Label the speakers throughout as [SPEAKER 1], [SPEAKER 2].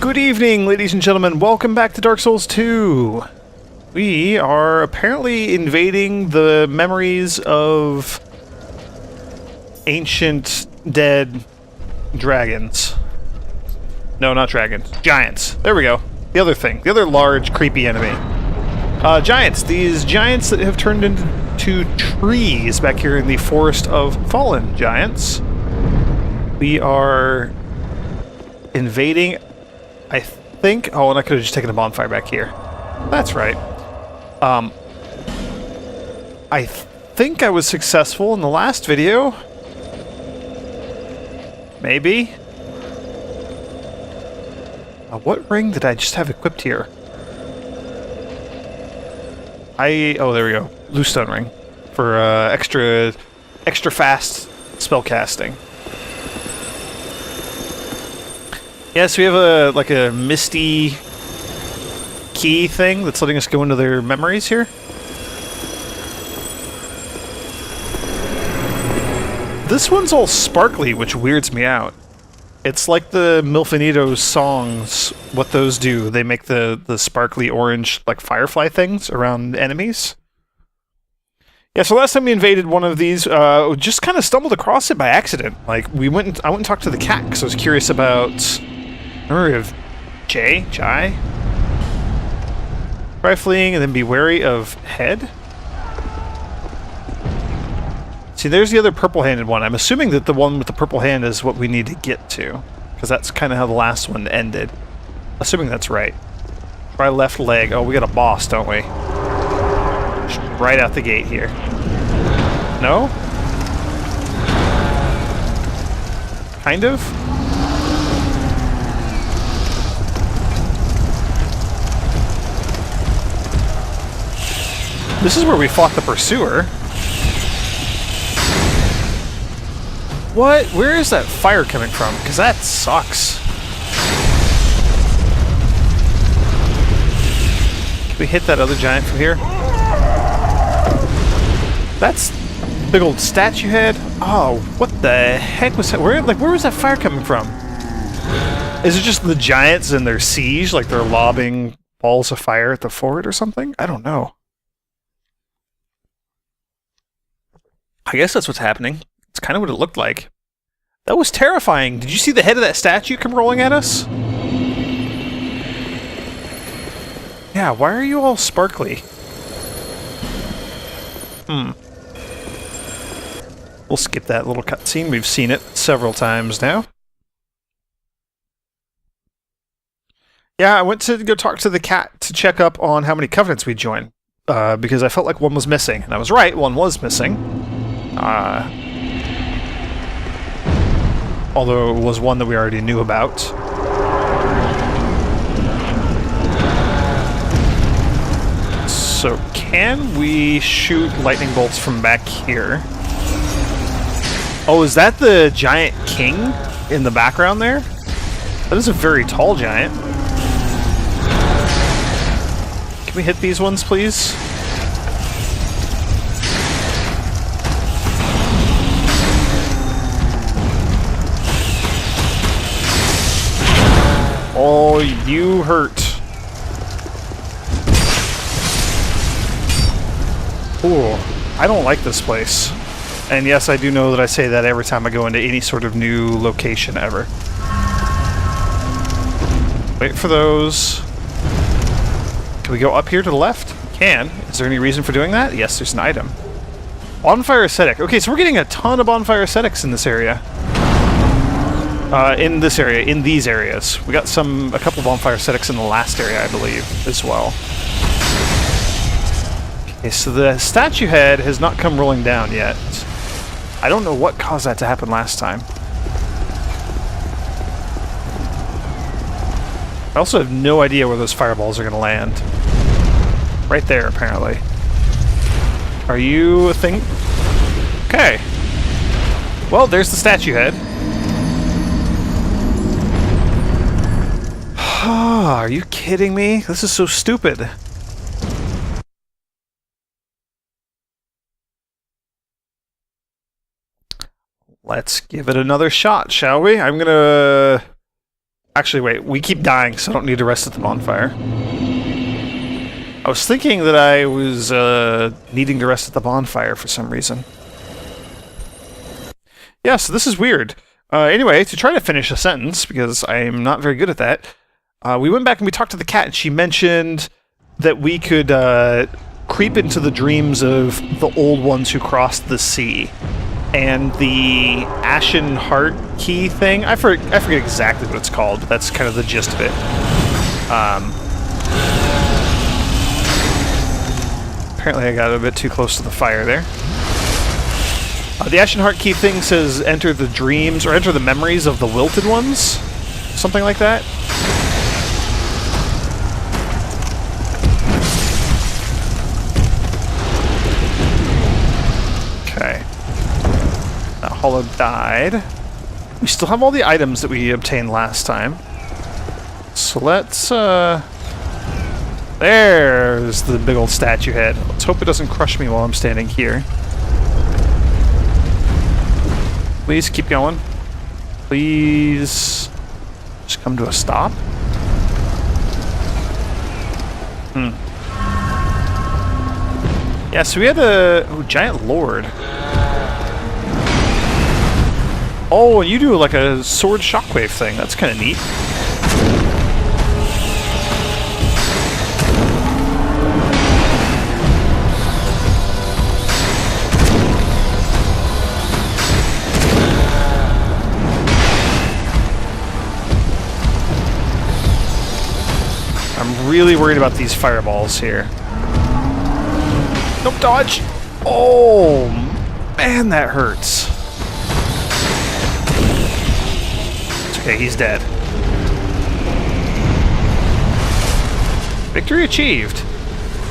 [SPEAKER 1] Good evening, ladies and gentlemen. Welcome back to Dark Souls 2. We are apparently invading the memories of ancient dead dragons. No, not dragons. Giants. There we go. The other thing. The other large, creepy enemy. Giants. These giants that have turned into trees back here in the Forest of Fallen Giants. We are invading... I think... Oh, and I could have just taken a bonfire back here. That's right. I think I was successful in the last video. Maybe. What ring did I just have equipped here? Oh, there we go. Bluestone ring. For extra fast spell casting. Yes, we have a misty key thing that's letting us go into their memories here. This one's all sparkly, which weirds me out. It's like the Milfinito songs, what those do. They make the sparkly orange, like, firefly things around enemies. Yeah, so last time we invaded one of these, just kind of stumbled across it by accident. Like, I went and talked to the cat, because I was curious about... Remember of Jai? Try fleeing and then be wary of head? See, there's the other purple-handed one. I'm assuming that the one with the purple hand is what we need to get to. Because that's kind of how the last one ended. Assuming that's right. Try left leg. Oh, we got a boss, don't we? Just right out the gate here. No? Kind of? This is where we fought the Pursuer. What? Where is that fire coming from? Because that sucks. Can we hit that other giant from here? That's big old statue head. Oh, what the heck was that? Where was that fire coming from? Is it just the giants and their siege? Like they're lobbing balls of fire at the fort or something? I don't know. I guess that's what's happening. It's kind of what it looked like. That was terrifying. Did you see the head of that statue come rolling at us? Yeah, why are you all sparkly? We'll skip that little cutscene. We've seen it several times now. Yeah, I went to go talk to the cat to check up on how many covenants we'd joined. Because I felt like one was missing. And I was right, one was missing. Although it was one that we already knew about. So can we shoot lightning bolts from back here? Oh, is that the giant king in the background there? That is a very tall giant. Can we hit these ones, please? Oh, you hurt. Ooh, I don't like this place. And yes, I do know that I say that every time I go into any sort of new location ever. Wait for those. Can we go up here to the left? We can. Is there any reason for doing that? Yes, there's an item. Bonfire Ascetic. Okay, so we're getting a ton of Bonfire Ascetics in this area. In this area, in these areas. We got a couple bonfire ascetics in the last area, I believe, as well. Okay, so the statue head has not come rolling down yet. I don't know what caused that to happen last time. I also have no idea where those fireballs are going to land. Right there, apparently. Are you a thing? Okay. Well, there's the statue head. Are you kidding me? This is so stupid. Let's give it another shot, shall we? I'm gonna Actually, wait, we keep dying, so I don't need to rest at the bonfire. I was thinking that I was needing to rest at the bonfire for some reason. Yeah, so this is weird. Anyway, to try to finish a sentence, because I'm not very good at that, we went back and we talked to the cat, and she mentioned that we could creep into the dreams of the old ones who crossed the sea. And the Ashen Heart key thing, I forget exactly what it's called, but that's kind of the gist of it. Apparently I got a bit too close to the fire there. The Ashen Heart key thing says enter the dreams, or enter the memories of the wilted ones. Something like that. Okay. That hollow died. We still have all the items that we obtained last time. So let's, there's the big old statue head. Let's hope it doesn't crush me while I'm standing here. Please keep going. Please just come to a stop. Yeah, so we had a giant lord. Oh, and you do like a sword shockwave thing. That's kind of neat. I'm really worried about these fireballs here. Nope, dodge! Oh, man, that hurts. Okay, he's dead. Victory achieved.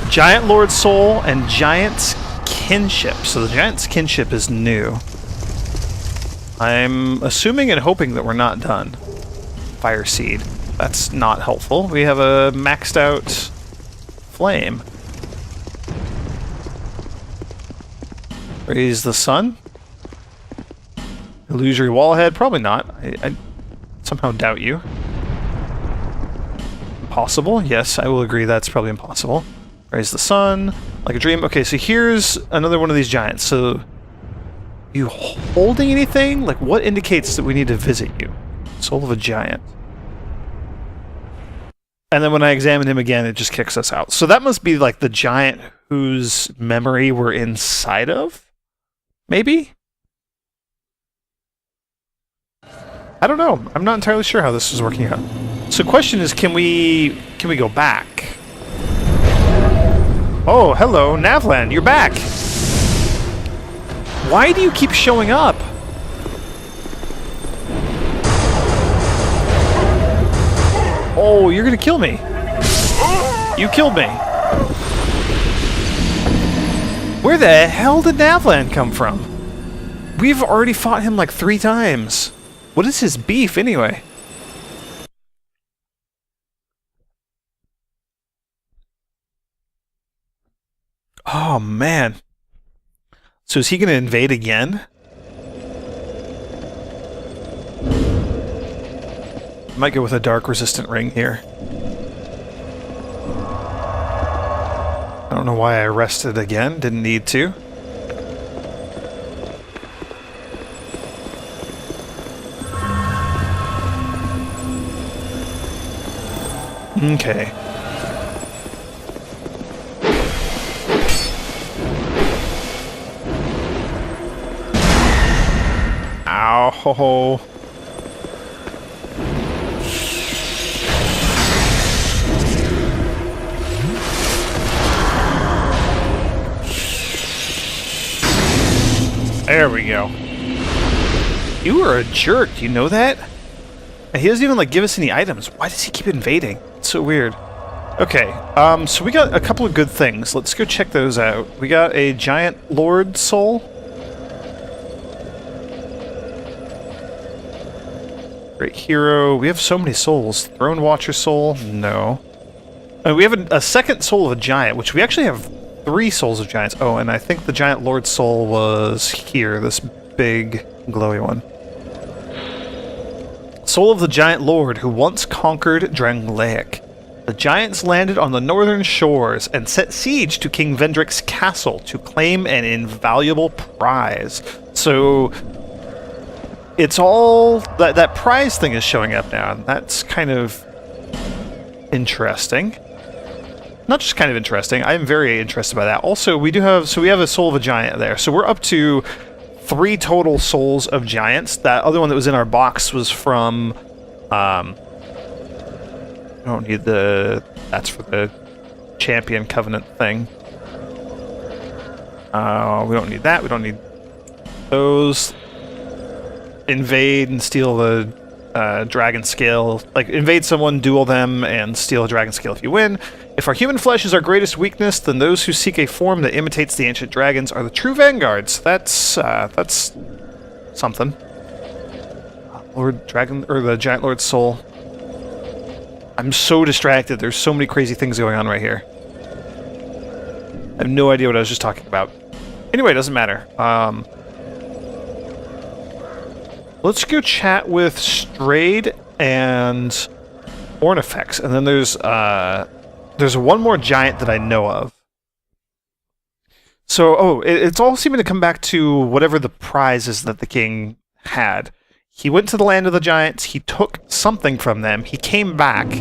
[SPEAKER 1] Giant Lord Soul and Giant's Kinship. So the Giant's Kinship is new. I'm assuming and hoping that we're not done. Fire Seed. That's not helpful. We have a maxed out flame. Raise the sun. Illusory wall head. Probably not. I somehow doubt you. Impossible? Yes, I will agree that's probably impossible. Raise the sun. Like a dream. Okay, so here's another one of these giants. So, you holding anything? Like, what indicates that we need to visit you? Soul of a giant. And then when I examine him again, it just kicks us out. So that must be like the giant whose memory we're inside of? Maybe? I don't know. I'm not entirely sure how this is working out. So the question is, can we go back? Oh, hello, Navlan, you're back. Why do you keep showing up? Oh, you're gonna kill me. You killed me. Where the hell did Navlan come from? We've already fought him like 3 times. What is his beef, anyway? Oh, man. So is he going to invade again? Might go with a dark resistant ring here. I don't know why I rested again. Didn't need to. Okay. Ow. Ho, ho. There we go. You were a jerk, do you know that? And he doesn't even like give us any items. Why does he keep invading? It's so weird. Okay, so we got a couple of good things. Let's go check those out. We got a Giant Lord Soul. Great Hero. We have so many souls. Throne Watcher Soul? No. We have a second Soul of a Giant, which we actually have 3 Souls of Giants. Oh, and I think the Giant Lord Soul was here, this big, glowy one. soul of the giant lord who once conquered Drangleic. The giants landed on the northern shores and set siege to King Vendrick's castle to claim an invaluable prize. So it's all that prize thing is showing up now, and that's kind of interesting. Not just kind of interesting, I'm very interested by that. Also, we have a soul of a giant there. So we're up to 3 total souls of giants. That other one that was in our box was from I don't need that's for the champion covenant thing. We don't need that. We don't need those. Invade and steal the dragon scale. Like, invade someone, duel them, and steal a dragon scale if you win. If our human flesh is our greatest weakness, then those who seek a form that imitates the ancient dragons are the true vanguards. That's something. Lord Dragon, or the Giant Lord's soul. I'm so distracted. There's so many crazy things going on right here. I have no idea what I was just talking about. Anyway, it doesn't matter. Let's go chat with Strayed and Ornifex, and then there's one more giant that I know of. So, it's all seeming to come back to whatever the prize is that the king had. He went to the land of the giants, he took something from them, he came back,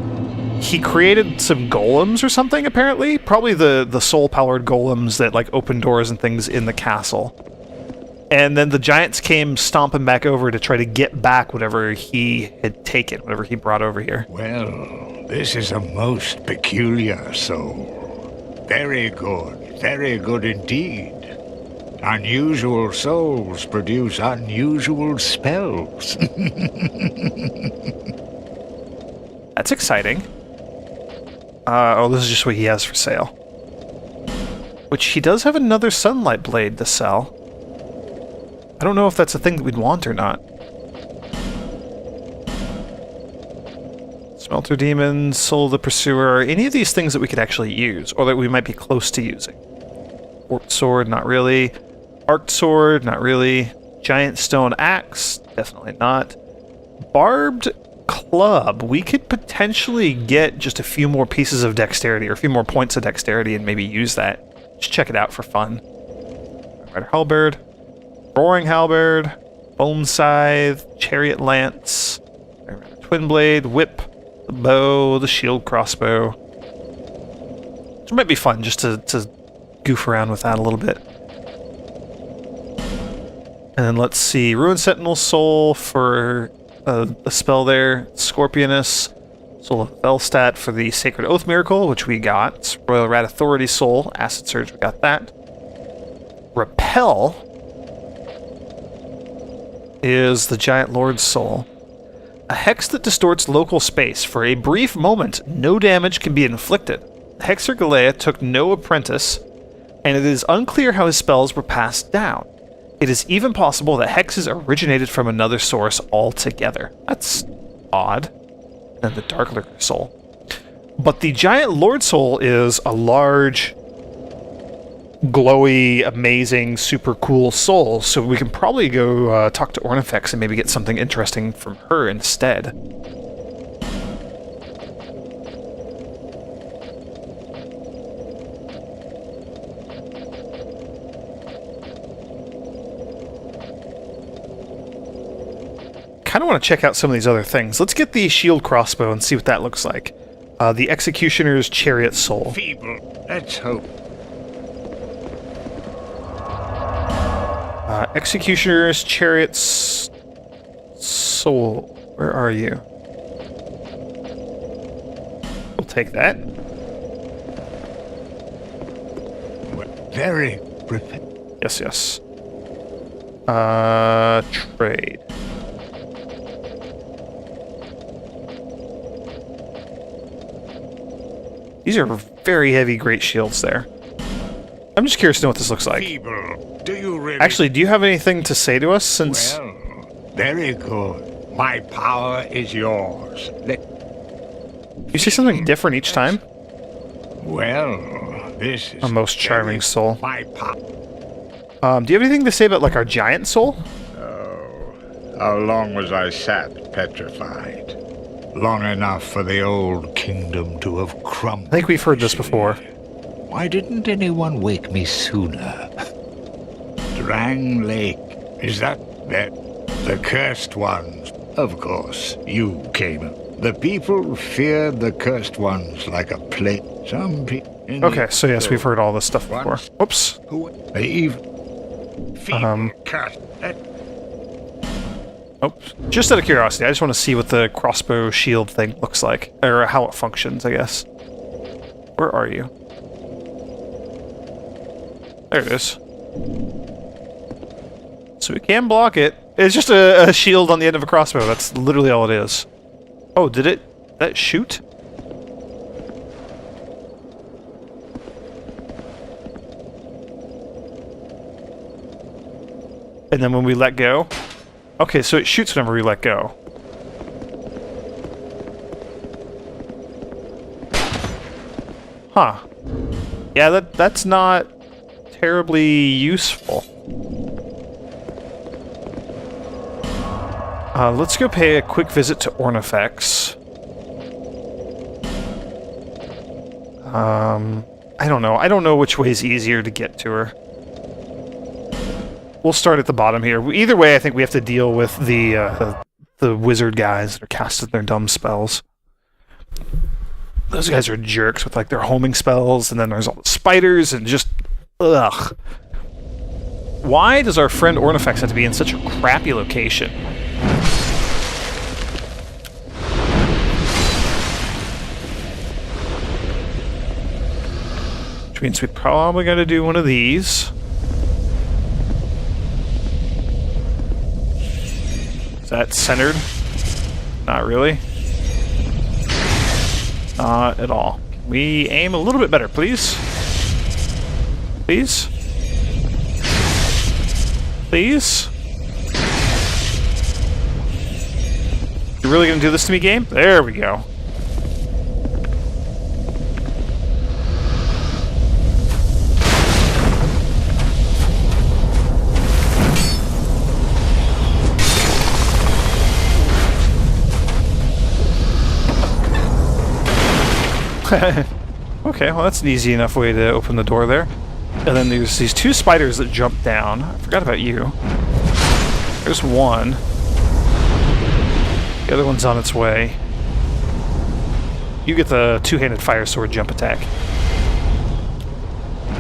[SPEAKER 1] he created some golems or something, apparently? Probably the soul-powered golems that, like, open doors and things in the castle. And then the giants came stomping back over to try to get back whatever he had taken, whatever he brought over here.
[SPEAKER 2] Well, this is a most peculiar soul. Very good indeed. Unusual souls produce unusual spells.
[SPEAKER 1] That's exciting. This is just what he has for sale. Which he does have another sunlight blade to sell. I don't know if that's a thing that we'd want or not. Smelter Demon, Soul of the Pursuer, any of these things that we could actually use, or that we might be close to using. Warped Sword, not really. Arced Sword, not really. Giant Stone Axe, definitely not. Barbed Club, we could potentially get just a few more pieces of dexterity, or a few more points of dexterity, and maybe use that. Just check it out for fun. Rider Halberd, Roaring Halberd, Bone Scythe, Chariot Lance, Twin Blade, Whip, the Bow, the Shield Crossbow. It might be fun just to goof around with that a little bit. And then let's see, Ruin Sentinel Soul for a spell there, Scorpionus, Soul of Velstadt for the Sacred Oath Miracle, which we got, Royal Rat Authority Soul, Acid Surge, we got that. Repel is the Giant Lord's Soul. A hex that distorts local space. For a brief moment, no damage can be inflicted. Hexer Galea took no apprentice, and it is unclear how his spells were passed down. It is even possible that hexes originated from another source altogether. That's odd. And then the Dark Lurker Soul. But the Giant Lord Soul is a large, glowy, amazing, super cool soul, so we can probably go talk to Ornifex and maybe get something interesting from her instead. Kind of want to check out some of these other things. Let's get the shield crossbow and see what that looks like. The Executioner's Chariot Soul.
[SPEAKER 2] Feeble. Let's hope.
[SPEAKER 1] Executioner's Chariot's Soul. Where are you? We'll take that.
[SPEAKER 2] Very.
[SPEAKER 1] Yes. Trade. These are very heavy great shields there. I'm just curious to know what this looks like.
[SPEAKER 2] Feeble. Do you really?
[SPEAKER 1] Actually, do you have anything to say to us since...
[SPEAKER 2] Well, very good. My power is yours.
[SPEAKER 1] You say something different each time?
[SPEAKER 2] Well, this is
[SPEAKER 1] A most charming soul.
[SPEAKER 2] my power.
[SPEAKER 1] Do you have anything to say about, like, our giant soul?
[SPEAKER 2] Oh, How long was I sat petrified? Long enough for the old kingdom to have crumbled.
[SPEAKER 1] I think we've heard this before.
[SPEAKER 2] Why didn't anyone wake me sooner? Drang Lake. Is that the cursed ones? Of course, you came. The people feared the cursed ones like a plague. Some people.
[SPEAKER 1] Okay, so yes, we've heard all this stuff before. Oops.
[SPEAKER 2] They even cursed.
[SPEAKER 1] Oops. Just out of curiosity, I just want to see what the crossbow shield thing looks like, or how it functions, I guess. Where are you? There it is. So we can block it. It's just a shield on the end of a crossbow. That's literally all it is. Oh, did that shoot? And then when we let go... Okay, so it shoots whenever we let go. Huh. Yeah, that's not terribly useful. Let's go pay a quick visit to Ornifex. I don't know. I don't know which way is easier to get to her. We'll start at the bottom here. Either way, I think we have to deal with the wizard guys that are casting their dumb spells. Those guys are jerks with like their homing spells, and then there's all the spiders and just ugh. Why does our friend Ornifex have to be in such a crappy location? Which means we probably got to do one of these. Is that centered? Not really. Not at all. Can we aim a little bit better, please? Please? Please? You're really gonna do this to me, game? There we go. Okay, well that's an easy enough way to open the door there. And then there's these two spiders that jump down. I forgot about you. There's one. The other one's on its way. You get the two-handed fire sword jump attack.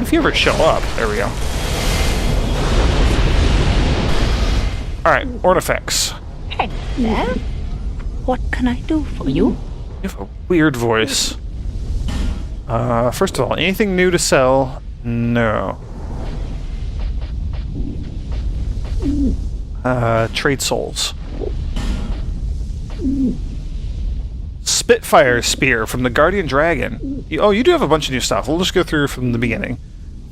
[SPEAKER 1] If you ever show up, there we go. Alright, Ornifex.
[SPEAKER 3] Hello. What can I do for you?
[SPEAKER 1] You have a weird voice. First of all, anything new to sell? No. Trade souls. Spitfire Spear from the Guardian Dragon. Oh, you do have a bunch of new stuff. We'll just go through from the beginning.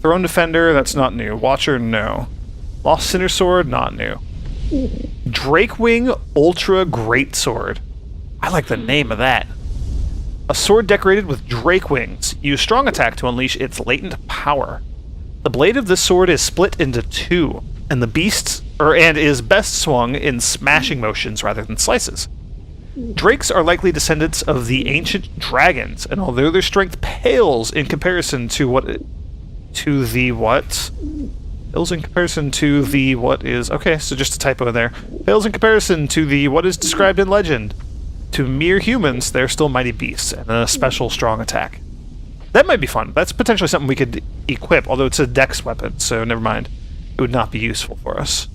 [SPEAKER 1] Throne Defender, that's not new. Watcher, no. Lost Sinner Sword, not new. Drakewing Ultra Greatsword. I like the name of that. A sword decorated with drake wings. Use strong attack to unleash its latent power. The blade of this sword is split into two, and is best swung in smashing motions rather than slices. Drakes are likely descendants of the ancient dragons, and although their strength pales in comparison to what is okay, so just a typo there. Pales in comparison to what is described in legend. To mere humans, they're still mighty beasts, and a special strong attack. That might be fun. That's potentially something we could equip, although it's a dex weapon, so never mind. It would not be useful for us.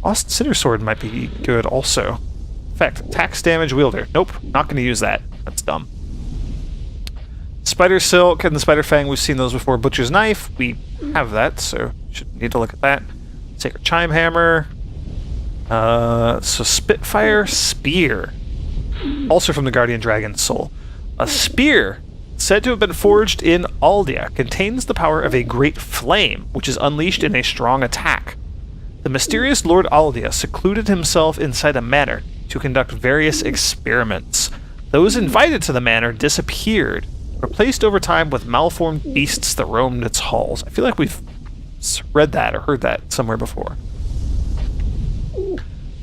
[SPEAKER 1] Lost Sinner Sword might be good also. In fact, tax damage wielder. Nope, not going to use that. That's dumb. Spider Silk and the Spider Fang, we've seen those before. Butcher's Knife, we have that, so should need to look at that. Sacred Chime Hammer. So Spitfire Spear. Also from the Guardian Dragon's Soul. A spear, said to have been forged in Aldia, contains the power of a great flame, which is unleashed in a strong attack. The mysterious Lord Aldia secluded himself inside a manor to conduct various experiments. Those invited to the manor disappeared, replaced over time with malformed beasts that roamed its halls. I feel like we've read that or heard that somewhere before.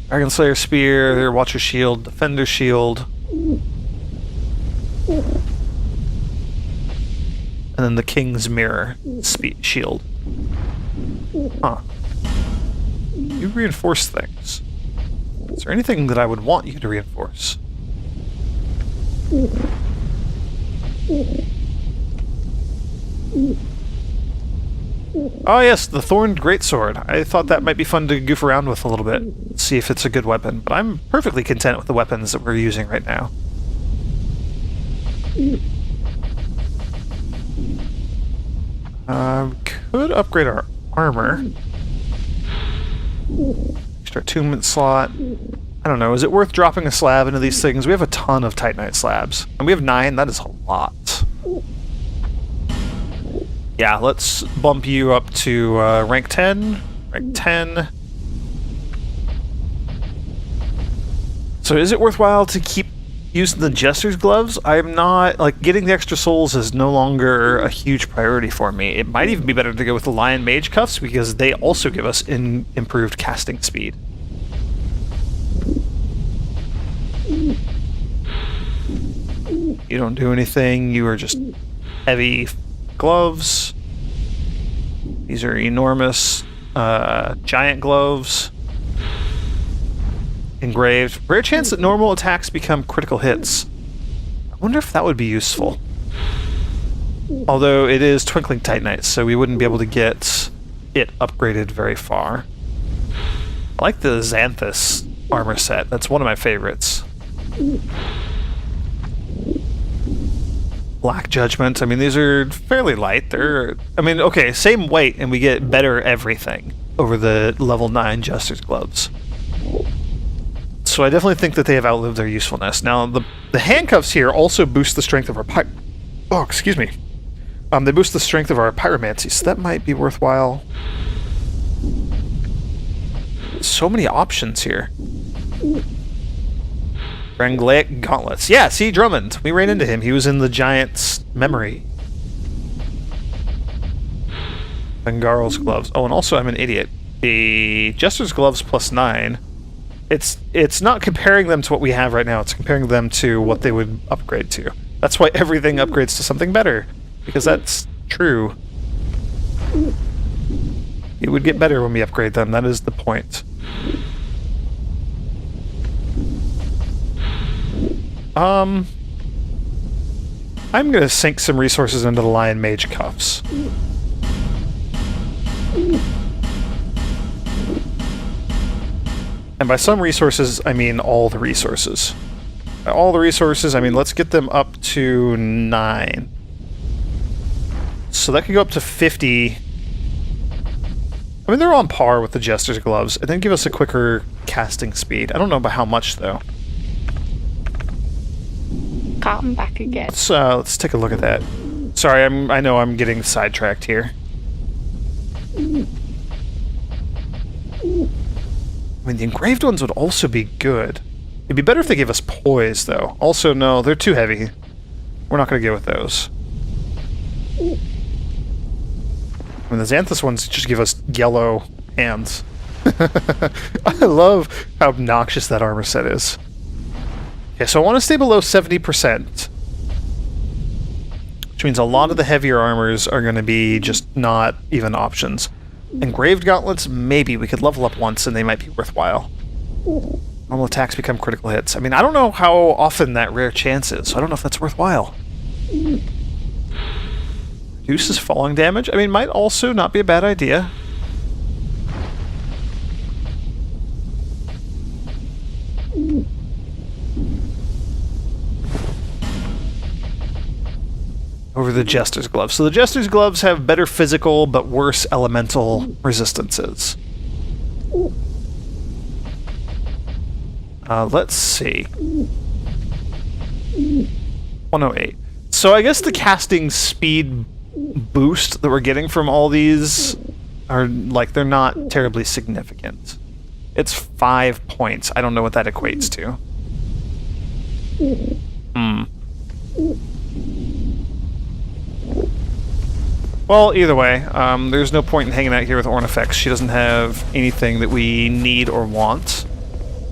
[SPEAKER 1] Dragon Slayer Spear, Watcher Shield, Defender Shield. And then the King's Mirror Shield. Huh. You reinforce things. Is there anything that I would want you to reinforce? Oh yes, the Thorned Greatsword. I thought that might be fun to goof around with a little bit. See if it's a good weapon. But I'm perfectly content with the weapons that we're using right now. Could upgrade our armor. Extra attunement slot. I don't know, is it worth dropping a slab into these things? We have a ton of Titanite slabs. And we have 9, that is a lot. Yeah, let's bump you up to rank 10. Rank 10. So is it worthwhile to keep using the Jester's Gloves? I'm not, like, getting the extra souls is no longer a huge priority for me. It might even be better to go with the Lion Mage Cuffs because they also give us improved casting speed. You don't do anything, you are just heavy gloves. These are enormous giant gloves. Engraved. Rare chance that normal attacks become critical hits. I wonder if that would be useful. Although it is Twinkling Titanite, so we wouldn't be able to get it upgraded very far. I like the Xanthus armor set. That's one of my favorites. Black Judgment. I mean, these are fairly light. They're, I mean, okay, same weight, and we get better everything over the level 9 Jester's Gloves. So I definitely think that they have outlived their usefulness. Now, the handcuffs here also boost the strength of our oh, excuse me. They boost the strength of our pyromancy, so that might be worthwhile. So many options here. Ranglaic Gauntlets. Yeah, see, Drummond. We ran into him. He was in the Giant's memory. Bengarl's Gloves. Oh, and also I'm an idiot. The Jester's Gloves plus 9. It's not comparing them to what we have right now. It's comparing them to what they would upgrade to. That's why everything upgrades to something better. Because that's true. It would get better when we upgrade them. That is the point. I'm gonna sink some resources into the Lion Mage Cuffs. And by some resources, I mean all the resources. By all the resources, I mean let's get them up to 9. So that could go up to 50. I mean, they're on par with the Jester's Gloves, and then give us a quicker casting speed. I don't know by how much, though.
[SPEAKER 3] Come back again.
[SPEAKER 1] Let's take a look at that. Sorry, I know I'm getting sidetracked here. I mean, the engraved ones would also be good. It'd be better if they gave us poise, though. Also, no, they're too heavy. We're not going to go with those. I mean, the Xanthus ones just give us yellow hands. I love how obnoxious that armor set is. Yeah, so I want to stay below 70%. Which means a lot of the heavier armors are going to be just not even options. Engraved Gauntlets, maybe. We could level up once and they might be worthwhile. Normal attacks become critical hits. I mean, I don't know how often that rare chance is, so I don't know if that's worthwhile. Reduces falling damage. I mean, might also not be a bad idea. Over the Jester's Gloves. So the Jester's Gloves have better physical, but worse elemental resistances. Let's see. 108. So I guess the casting speed boost that we're getting from all these are, like, they're not terribly significant. It's 5 points. I don't know what that equates to. Well, either way, there's no point in hanging out here with Ornifex. She doesn't have anything that we need or want.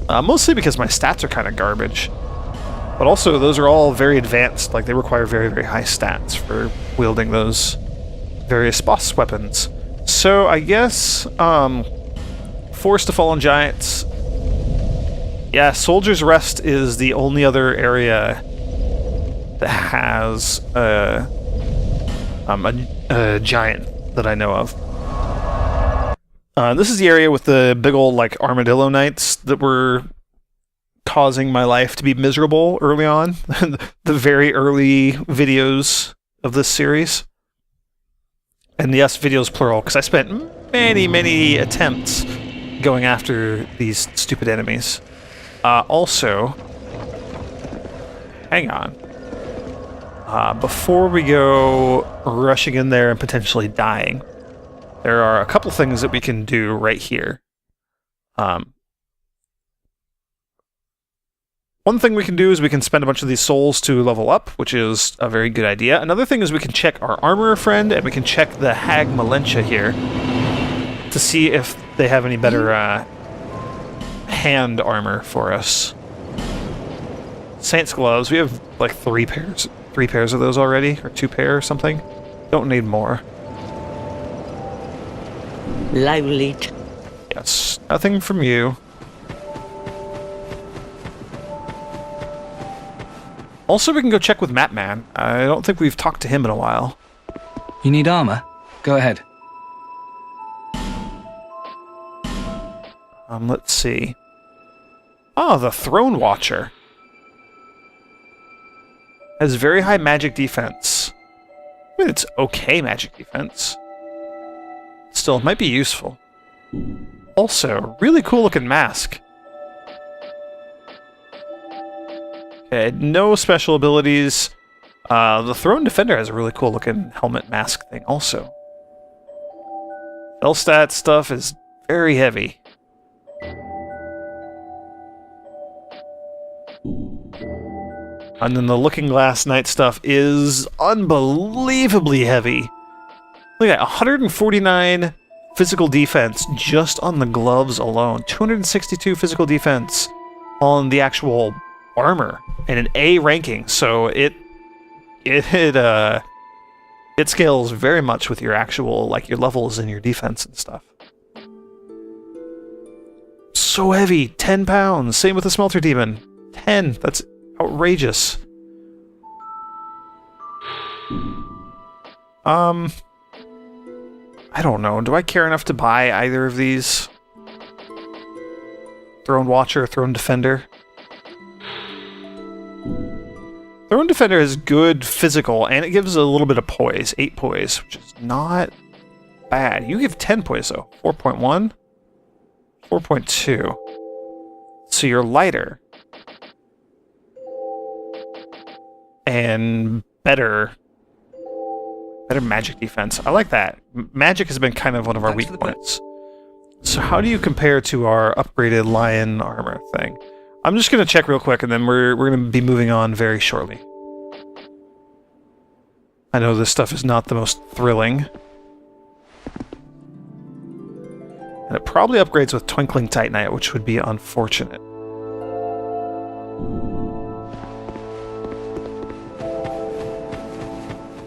[SPEAKER 1] Mostly because my stats are kind of garbage. But also, those are all very advanced. Like, they require very, very high stats for wielding those various boss weapons. So, I guess, Forest of Fallen Giants. Yeah, Soldier's Rest is the only other area that has a giant that I know of. This is the area with the big old, like, armadillo knights that were causing my life to be miserable early on. The very early videos of this series. And yes, videos plural, because I spent many, many attempts going after these stupid enemies. Also, hang on. Before we go rushing in there and potentially dying, there are a couple things that we can do right here. One thing we can do is we can spend a bunch of these souls to level up, which is a very good idea. Another thing is we can check our armorer friend, and we can check the Hag Malentia here to see if they have any better hand armor for us. Saint's gloves, we have like 3 pairs of those already, or 2 pair or something. Don't need more.
[SPEAKER 3] Lively.
[SPEAKER 1] Yes, nothing from you. Also, we can go check with Mapman. I don't think we've talked to him in a while.
[SPEAKER 4] You need armor? Go ahead.
[SPEAKER 1] Let's see. Oh, the Throne Watcher. Has very high magic defense. I mean, it's okay magic defense. Still, it might be useful. Also, really cool looking mask. Okay, no special abilities. The Throne Defender has a really cool looking helmet mask thing also. Elstat stuff is very heavy. And then the Looking Glass Knight stuff is unbelievably heavy. Look at 149 physical defense just on the gloves alone. 262 physical defense on the actual armor and an A ranking. So it scales very much with your actual, like, your levels and your defense and stuff. So heavy, 10 pounds. Same with the Smelter Demon. 10. That's outrageous. I don't know. Do I care enough to buy either of these? Throne Watcher, Throne Defender. Throne Defender is good physical, and it gives a little bit of poise. 8 poise, which is not bad. You give 10 poise, though. 4.1? 4.2. So you're lighter. And better magic defense. I like that. Magic has been kind of one of our weak points. So how do you compare to our upgraded lion armor thing? I'm just going to check real quick, and then we're going to be moving on very shortly. I know this stuff is not the most thrilling. And it probably upgrades with Twinkling Titanite, which would be unfortunate.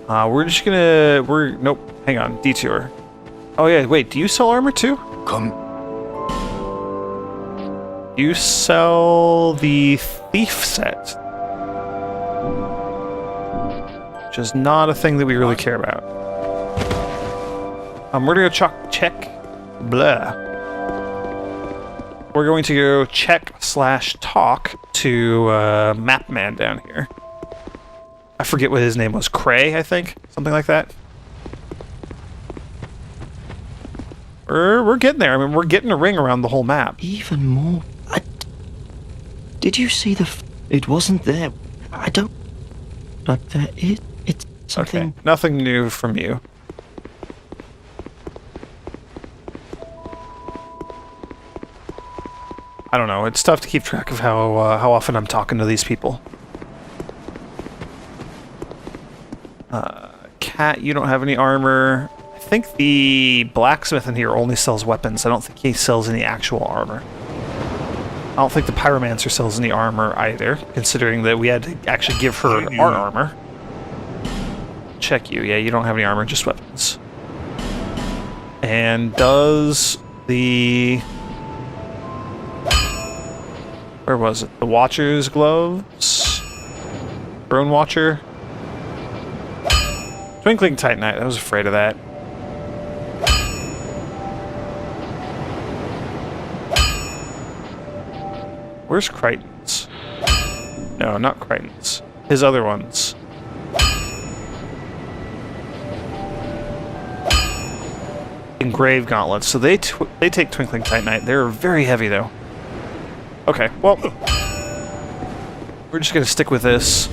[SPEAKER 1] We're just gonna... Nope, hang on. Detour. Oh yeah, wait, do you sell armor too?
[SPEAKER 4] Come.
[SPEAKER 1] You sell the Thief set. Which is not a thing that we really care about. We're gonna go check... Blah. We're going to go check/talk to Mapman down here. I forget what his name was. Cray, I think? Something like that. We're getting there. I mean, we're getting a ring around the whole map.
[SPEAKER 5] Even more. Did you see the... It wasn't there. I don't... But there is... It's something...
[SPEAKER 1] Okay, nothing new from you. I don't know. It's tough to keep track of how often I'm talking to these people. Cat, you don't have any armor. I think the blacksmith in here only sells weapons. I don't think he sells any actual armor. don't think the Pyromancer sells any armor either, considering that we had to actually give her our armor. Check you. Yeah, you don't have any armor, just weapons. And does the... Where was it? The Watcher's gloves? Drone Watcher? Twinkling Titanite. I was afraid of that. Where's Crichton's? No, not Crichton's. His other ones. Engraved gauntlets. So they take Twinkling Titanite. They're very heavy, though. Okay, well... We're just gonna stick with this.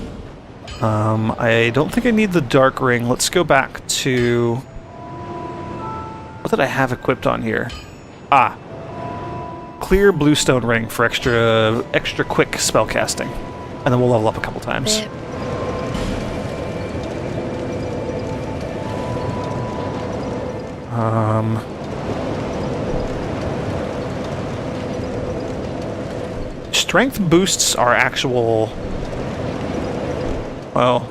[SPEAKER 1] I don't think I need the Dark Ring. Let's go back to... What did I have equipped on here? Ah. Clear Bluestone Ring for extra quick spell casting. And then we'll level up a couple times. Strength boosts our actual... Well...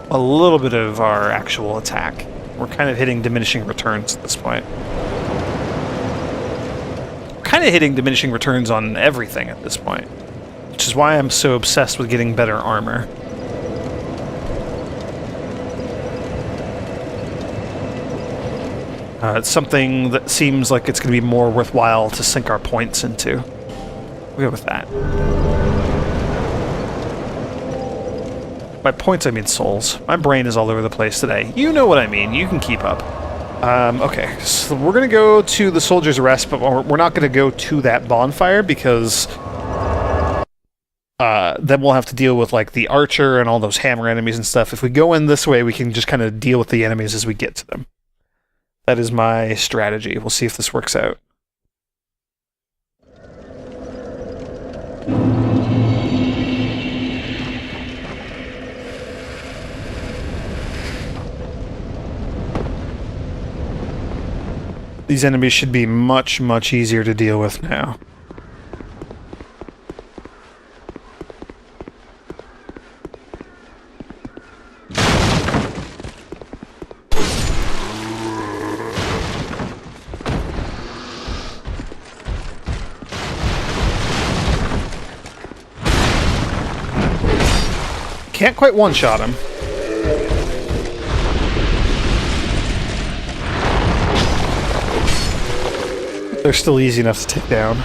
[SPEAKER 1] a little bit of our actual attack. We're kind of hitting diminishing returns at this point. Kind of hitting diminishing returns on everything at this point, which is why I'm so obsessed with getting better armor. It's something that seems like it's going to be more worthwhile to sink our points into. We'll go with that. By points, I mean souls. My brain is all over the place today. You know what I mean. You can keep up. Okay, so we're going to go to the Soldier's Rest, but we're not going to go to that bonfire because then we'll have to deal with like the archer and all those hammer enemies and stuff. If we go in this way, we can just kind of deal with the enemies as we get to them. That is my strategy. We'll see if this works out. These enemies should be much, much easier to deal with now. Can't quite one-shot him. They're still easy enough to take down.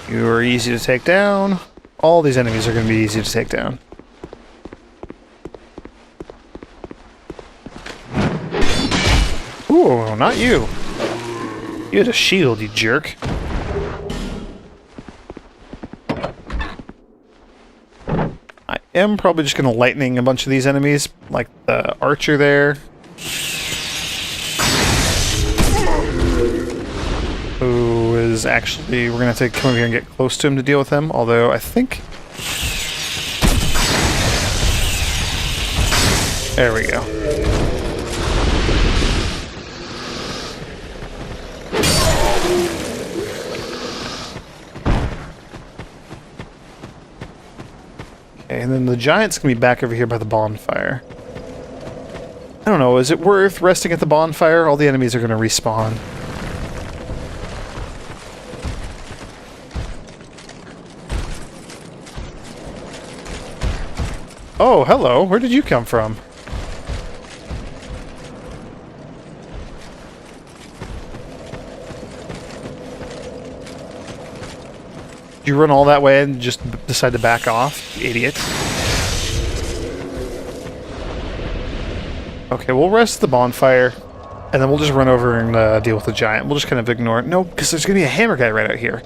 [SPEAKER 1] You are easy to take down. All these enemies are going to be easy to take down. Ooh, not you. You had a shield, you jerk. I am probably just going to lightning a bunch of these enemies, like the archer there. Who is actually... We're going to have to come over here and get close to him to deal with him, although I think... There we go. Okay, and then the giant's going to be back over here by the bonfire. I don't know, is it worth resting at the bonfire? All the enemies are going to respawn. Oh, hello. Where did you come from? Did you run all that way and just decide to back off, you idiot? Okay, we'll rest the bonfire, and then we'll just run over and deal with the giant. We'll just kind of ignore it. No, because there's going to be a hammer guy right out here.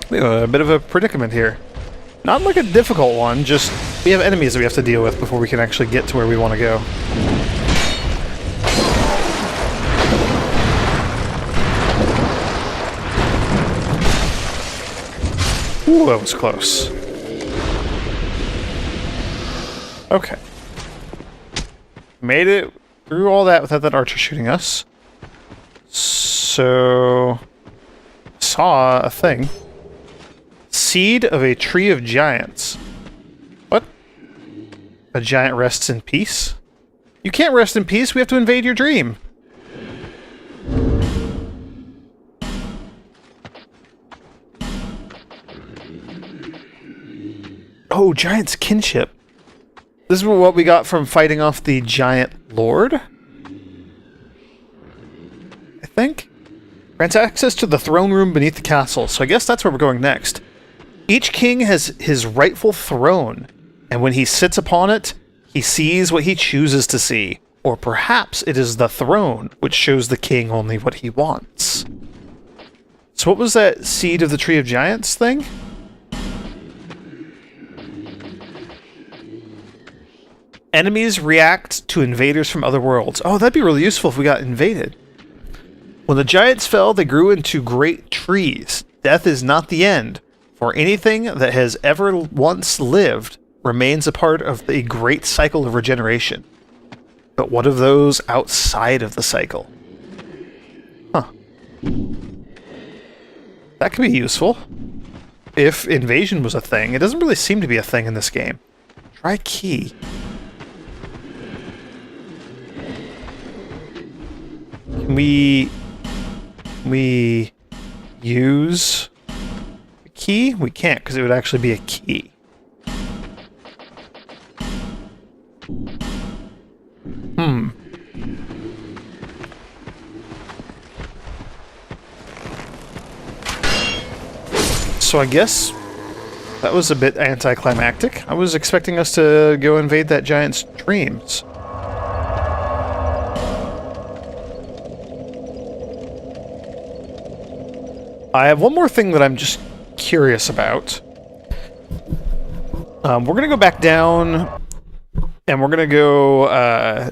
[SPEAKER 1] We have a bit of a predicament here. Not like a difficult one, just we have enemies that we have to deal with before we can actually get to where we want to go. Ooh, that was close. Okay. Made it through all that without that archer shooting us. So... saw a thing. Seed of a tree of giants. What? A giant rests in peace? You can't rest in peace, we have to invade your dream. Oh, giant's kinship. This is what we got from fighting off the giant lord? I think? Grants access to the throne room beneath the castle, so I guess that's where we're going next. Each king has his rightful throne, and when he sits upon it, he sees what he chooses to see. Or perhaps it is the throne, which shows the king only what he wants. So what was that seed of the Tree of Giants thing? Enemies react to invaders from other worlds. Oh, that'd be really useful if we got invaded. When the giants fell, they grew into great trees. Death is not the end, for anything that has ever once lived remains a part of the great cycle of regeneration. But what of those outside of the cycle? Huh. That could be useful. If invasion was a thing. It doesn't really seem to be a thing in this game. Try key. Can we use a key? We can't, because it would actually be a key. So I guess that was a bit anticlimactic. I was expecting us to go invade that giant's dreams. I have one more thing that I'm just curious about. We're going to go back down, and we're going to go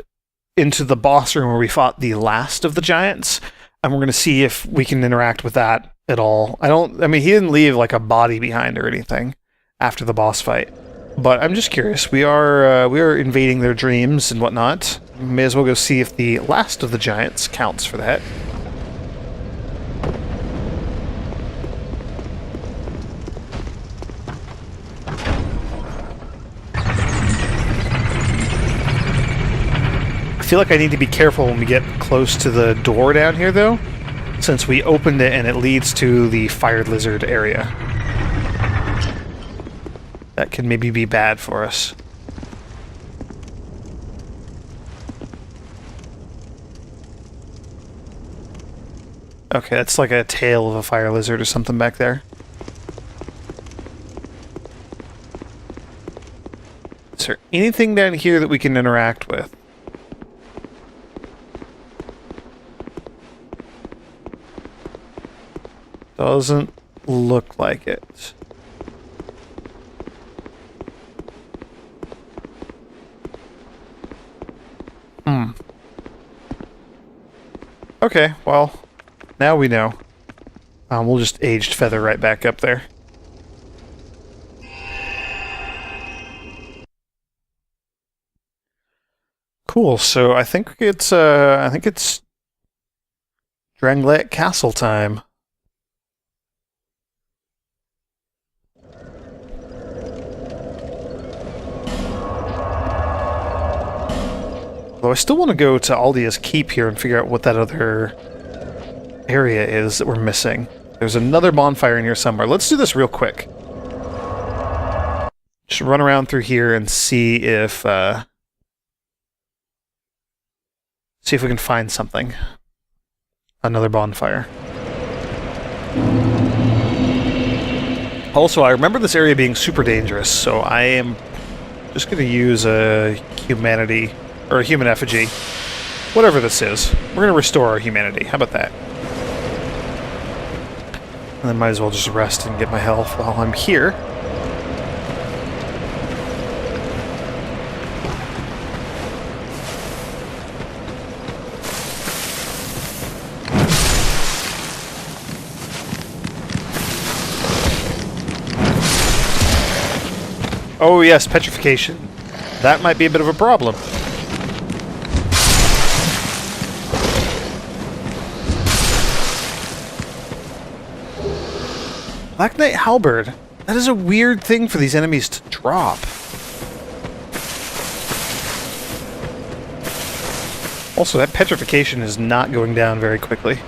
[SPEAKER 1] into the boss room where we fought the last of the giants, and we're going to see if we can interact with that at all. I mean, he didn't leave like a body behind or anything after the boss fight, but I'm just curious. We are invading their dreams and whatnot. May as well go see if the last of the giants counts for that. I feel like I need to be careful when we get close to the door down here, though, since we opened it and it leads to the fire lizard area. That could maybe be bad for us. Okay, that's like a tail of a fire lizard or something back there. Is there anything down here that we can interact with? Doesn't look like it. Okay, well, now we know. We'll just aged feather right back up there. Cool. So I think it's Drangleic Castle time. Although I still want to go to Aldia's Keep here and figure out what that other area is that we're missing. There's another bonfire in here somewhere. Let's do this real quick. Just run around through here and see if we can find something. Another bonfire. Also, I remember this area being super dangerous, so I am just going to use a humanity... or a human effigy. Whatever this is. We're going to restore our humanity. How about that? And then might as well just rest and get my health while I'm here. Oh yes, petrification. that might be a bit of a problem. Black Knight Halberd. That is a weird thing for these enemies to drop. Also, that petrification is not going down very quickly.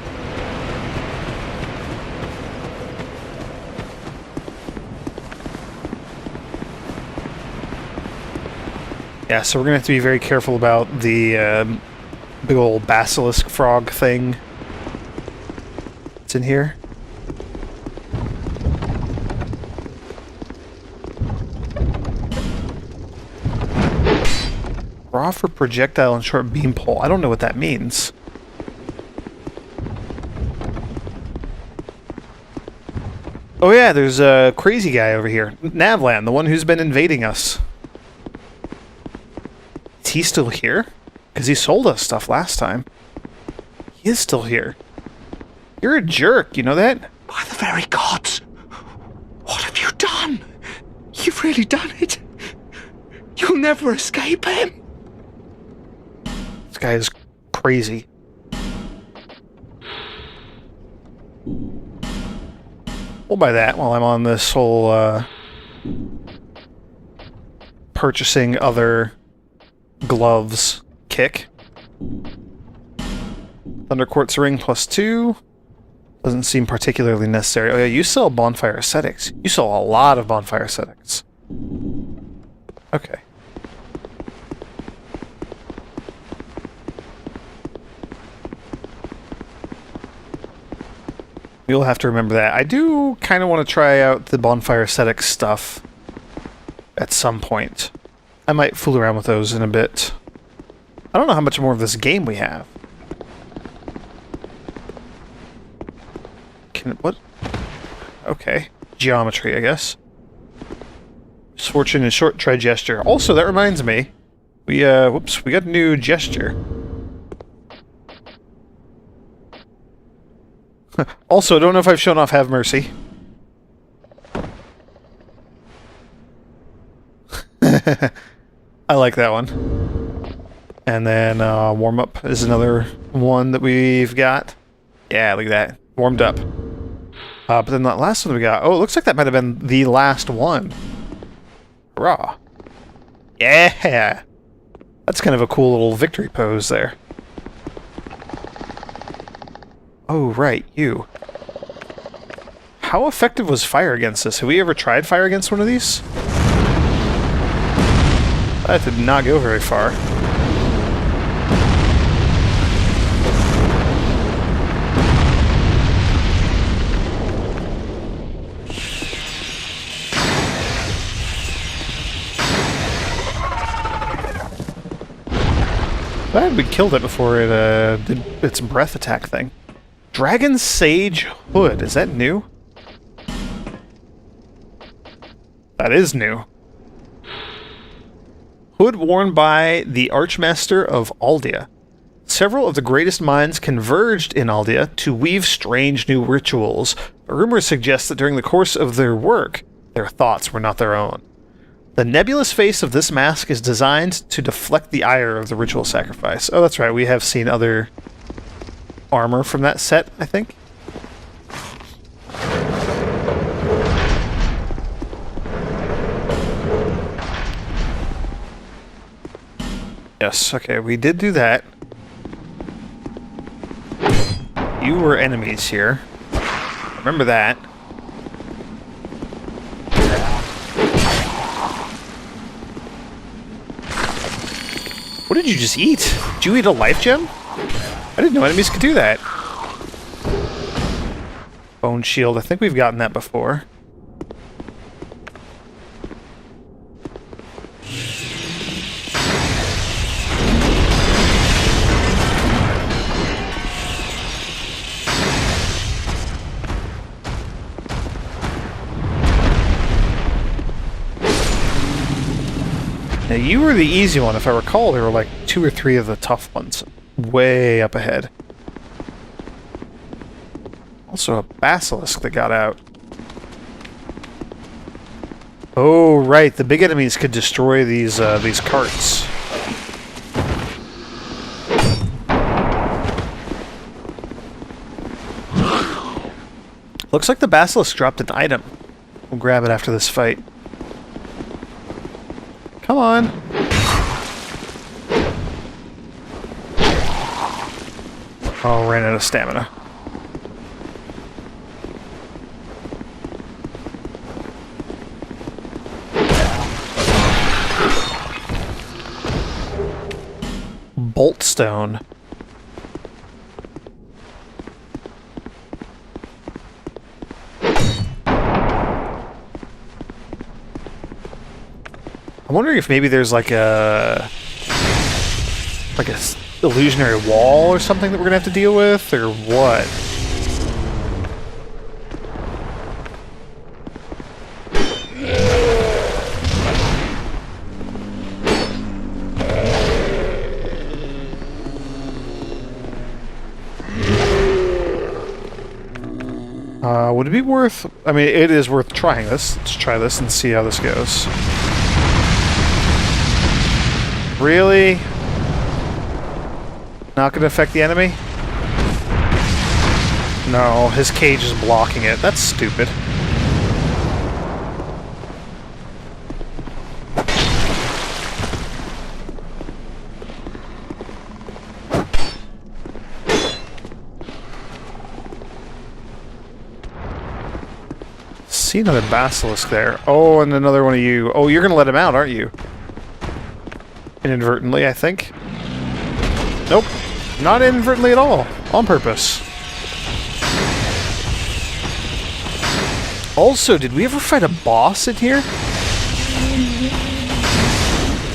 [SPEAKER 1] Yeah, so we're going to have to be very careful about the big old basilisk frog thing that's in here. Raw for projectile and short beam pole. I don't know what that means. Oh yeah, there's a crazy guy over here. Navlan, the one who's been invading us. Is he still here? Because he sold us stuff last time. He is still here. You're a jerk, you know that?
[SPEAKER 2] By the very gods! What have you done? You've really done it. You'll never escape him.
[SPEAKER 1] This guy is crazy. We'll buy that while I'm on this whole, purchasing other gloves kick. Thunder Quartz Ring +2. Doesn't seem particularly necessary. Oh yeah, you sell bonfire ascetics. You sell a lot of bonfire ascetics. Okay. We'll have to remember that. I do kind of want to try out the bonfire ascetic stuff at some point. I might fool around with those in a bit. I don't know how much more of this game we have. What? Okay. Geometry, I guess. Misfortune and short try gesture. Also, that reminds me. We got a new gesture. Also, I don't know if I've shown off Have Mercy. I like that one. And then Warm Up is another one that we've got. Yeah, look at that. Warmed up. But then that last one we got... Oh, it looks like that might have been the last one. Hurrah. Yeah! That's kind of a cool little victory pose there. Oh, right, you. How effective was fire against this? Have we ever tried fire against one of these? That did not go very far. Glad we killed it before it did its breath attack thing. Dragon Sage Hood, is that new? That is new. Hood worn by the Archmaster of Aldea. Several of the greatest minds converged in Aldea to weave strange new rituals, but rumors suggest that during the course of their work, their thoughts were not their own. The nebulous face of this mask is designed to deflect the ire of the ritual sacrifice. Oh, that's right, we have seen other armor from that set, I think. Yes, okay, we did do that. You were enemies here. Remember that. What did you just eat? Did you eat a life gem? I didn't know enemies could do that. Bone shield, I think we've gotten that before. Now, you were the easy one. If I recall, there were like 2 or 3 of the tough ones. Way up ahead. Also a basilisk that got out. Oh, right. The big enemies could destroy these carts. Looks like the basilisk dropped an item. We'll grab it after this fight. Come on. Oh, ran out of stamina. Boltstone. I'm wondering if maybe there's like a illusionary wall or something that we're gonna have to deal with, or what? Would it be worth... I mean, it is worth trying this. Let's try this and see how this goes. Really? Not going to affect the enemy? No, his cage is blocking it. That's stupid. See another basilisk there. Oh, and another one of you. Oh, you're going to let him out, aren't you? Inadvertently, I think. Nope. Not inadvertently at all. On purpose. Also, did we ever fight a boss in here?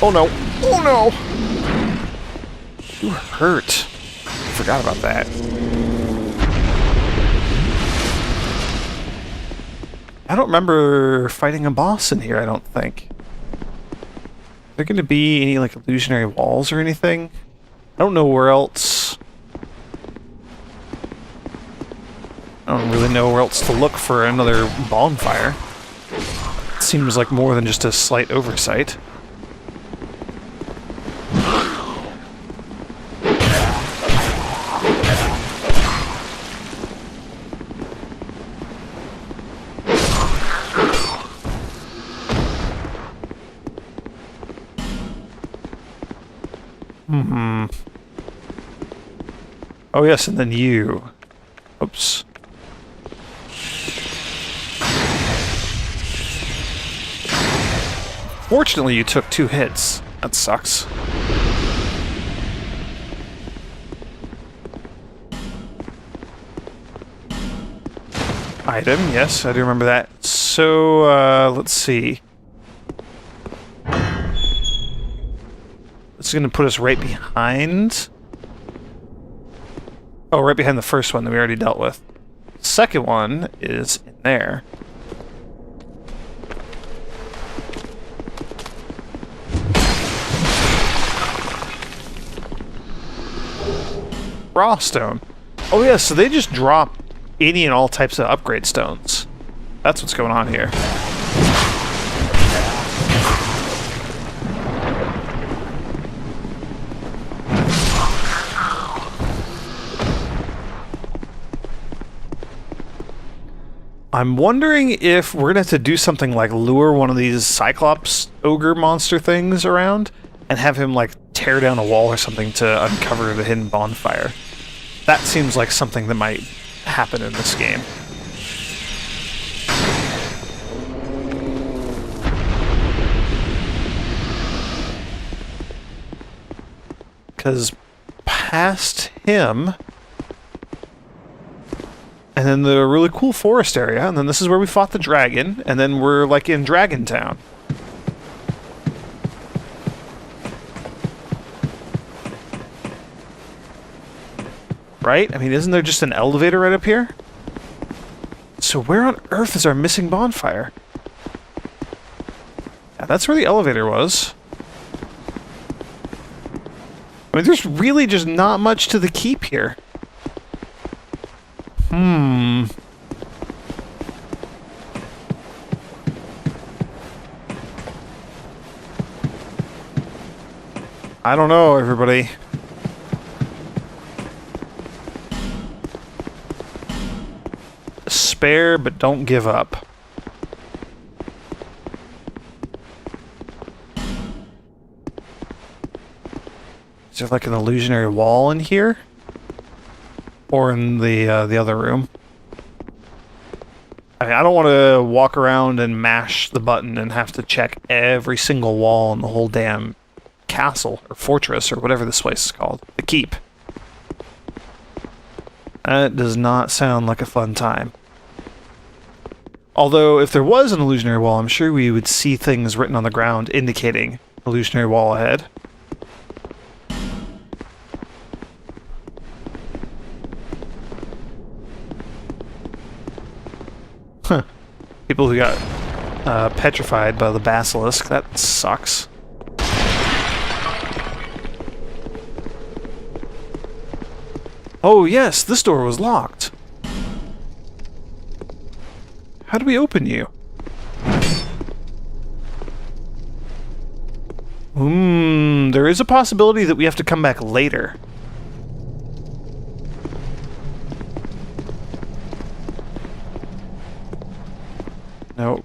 [SPEAKER 1] Oh no. Oh no! You hurt. Forgot about that. I don't remember fighting a boss in here, I don't think. Are there going to be any, like, illusionary walls or anything? I don't know where else... I don't really know where else to look for another bonfire. It seems like more than just a slight oversight. Oh yes, and then you. Oops. Fortunately, you took 2 hits. That sucks. Item, yes, I do remember that. So, let's see. This is going to put us right behind... Oh, right behind the first one that we already dealt with. Second one is in there. Raw stone. Oh yeah, so they just drop any and all types of upgrade stones. That's what's going on here. I'm wondering if we're gonna have to do something like lure one of these Cyclops ogre monster things around and have him like tear down a wall or something to uncover the hidden bonfire. That seems like something that might happen in this game. Because past him... And then the really cool forest area, and then this is where we fought the dragon, and then we're, like, in Dragon Town. Right? I mean, isn't there just an elevator right up here? So where on earth is our missing bonfire? Yeah, that's where the elevator was. I mean, there's really just not much to the keep here. I don't know, everybody. Spare, but don't give up. Is there like an illusionary wall in here? Or in the other room? I mean, I don't want to walk around and mash the button and have to check every single wall in the whole damn castle, or fortress, or whatever this place is called. The keep. That does not sound like a fun time. Although, if there was an illusionary wall, I'm sure we would see things written on the ground indicating illusionary wall ahead. Huh. People who got petrified by the basilisk. That sucks. Oh yes, this door was locked. How do we open you? There is a possibility that we have to come back later. No.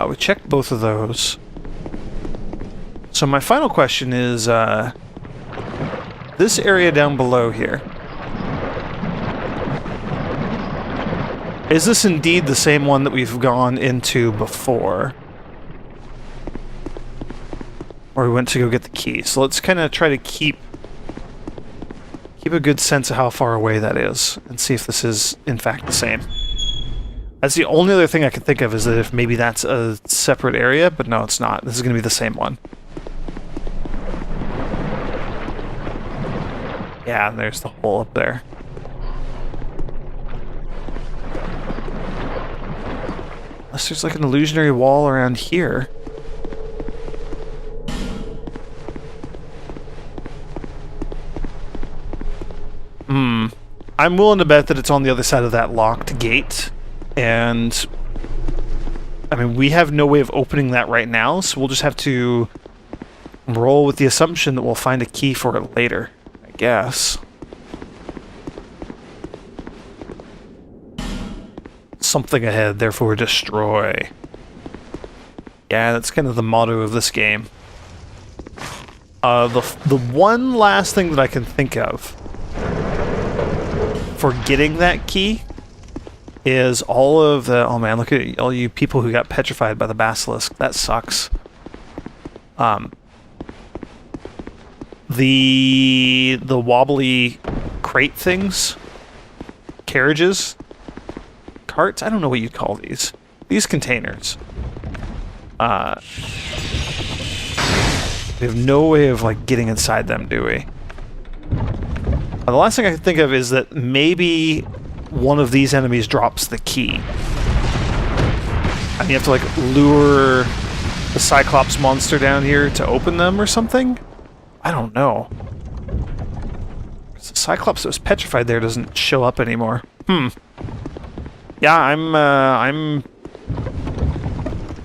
[SPEAKER 1] We checked both of those. So my final question is, this area down below here. Is this indeed the same one that we've gone into before? Or we went to go get the key. So let's kind of try to keep a good sense of how far away that is, and see if this is, in fact, the same. That's the only other thing I can think of, is that if maybe that's a separate area, but no, it's not. This is going to be the same one. Yeah, and there's the hole up there. Unless there's like an illusionary wall around here. I'm willing to bet that it's on the other side of that locked gate, and I mean, we have no way of opening that right now, so we'll just have to roll with the assumption that we'll find a key for it later, I guess. Something ahead, therefore destroy. Yeah, that's kind of the motto of this game. The one last thing that I can think of for getting that key is all of the... Oh man, look at all you people who got petrified by the basilisk. That sucks. The wobbly crate things, carriages, carts. I don't know what you'd call these. These containers. We have no way of like getting inside them, do we? The last thing I can think of is that maybe one of these enemies drops the key. And you have to like lure the Cyclops monster down here to open them or something? I don't know. The Cyclops that was petrified there doesn't show up anymore. Yeah, I'm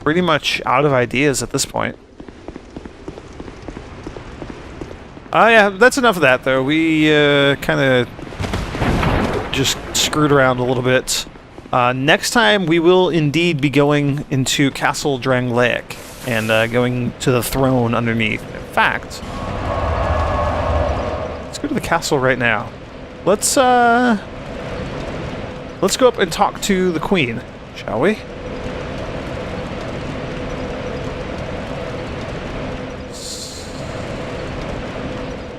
[SPEAKER 1] pretty much out of ideas at this point. Yeah, that's enough of that, though. We kind of just screwed around a little bit. Next time, we will indeed be going into Castle Drangleic and going to the throne underneath. In fact, let's go to the castle right now. Let's go up and talk to the Queen, shall we?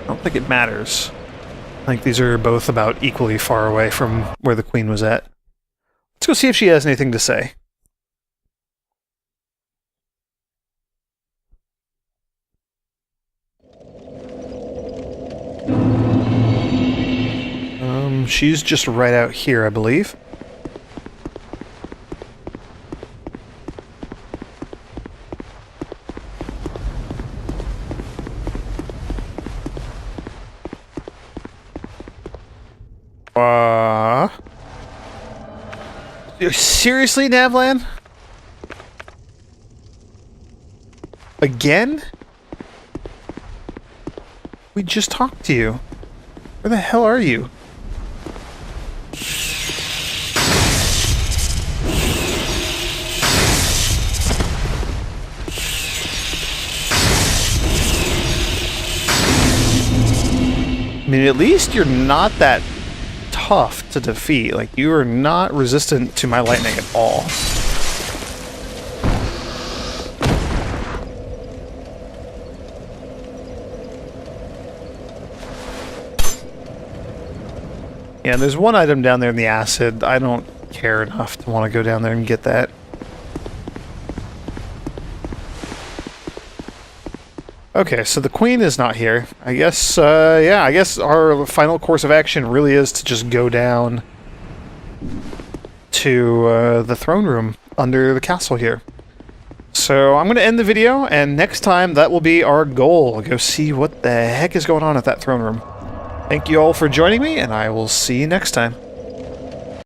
[SPEAKER 1] I don't think it matters. I think these are both about equally far away from where the Queen was at. Let's go see if she has anything to say. She's just right out here, I believe. Seriously, Navlan? Again? We just talked to you. Where the hell are you? I mean, at least you're not that tough to defeat. Like, you are not resistant to my lightning at all. Yeah, there's one item down there in the acid. I don't care enough to want to go down there and get that. Okay, so the queen is not here. I guess, yeah, I guess our final course of action really is to just go down to the throne room under the castle here. So I'm going to end the video, and next time that will be our goal. Go see what the heck is going on at that throne room. Thank you all for joining me, and I will see you next time.